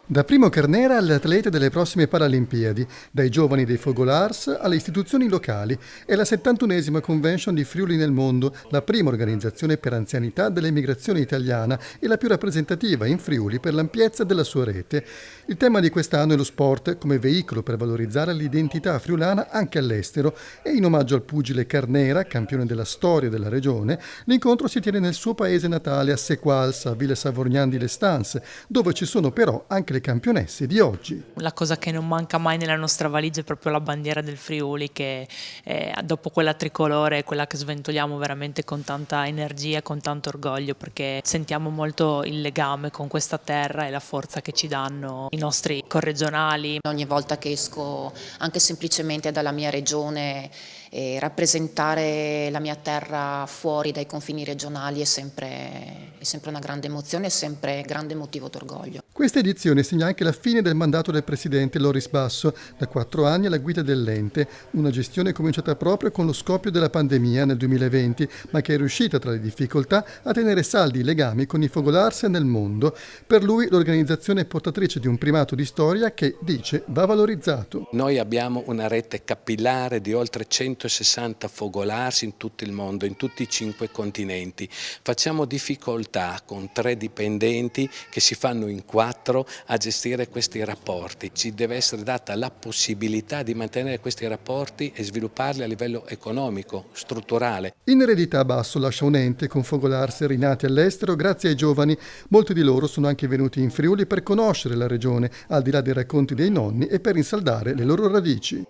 Da Primo Carnera alle atlete delle prossime Paralimpiadi, dai giovani dei Fogolars alle istituzioni locali. È la 71esima Convention di Friuli nel Mondo, la prima organizzazione per anzianità dell'emigrazione italiana e la più rappresentativa in Friuli per l'ampiezza della sua rete. Il tema di quest'anno è lo sport come veicolo per valorizzare l'identità friulana anche all'estero e in omaggio al pugile Carnera, campione della storia della regione, l'incontro si tiene nel suo paese natale a Sequals, a Ville Savorgnan di Lestance, dove ci sono però anche le campionesse di oggi. La cosa che non manca mai nella nostra valigia è proprio la bandiera del Friuli, che dopo quella tricolore è quella che sventoliamo veramente con tanta energia e con tanto orgoglio, perché sentiamo molto il legame con questa terra e la forza che ci danno i nostri corregionali. Ogni volta che esco anche semplicemente dalla mia regione, rappresentare la mia terra fuori dai confini regionali è sempre una grande emozione, è sempre grande motivo d'orgoglio. Questa edizione segna anche la fine del mandato del presidente Loris Basso, da 4 anni alla guida dell'ente, una gestione cominciata proprio con lo scoppio della pandemia nel 2020, ma che è riuscita tra le difficoltà a tenere saldi i legami con i Fogolars nel mondo. Per lui l'organizzazione è portatrice di un primato di storia che, dice, va valorizzato. Noi abbiamo una rete capillare di oltre 160 Fogolars in tutto il mondo, in tutti i 5 continenti. Facciamo difficoltà con 3 dipendenti che si fanno in 4 a gestire questi rapporti. Ci deve essere data la possibilità di mantenere questi rapporti e svilupparli a livello economico, strutturale. In eredità Basso lascia un ente con Fogolars rinati all'estero grazie ai giovani. Molti di loro sono anche venuti in Friuli per conoscere la regione, al di là dei racconti dei nonni, e per rinsaldare le loro radici.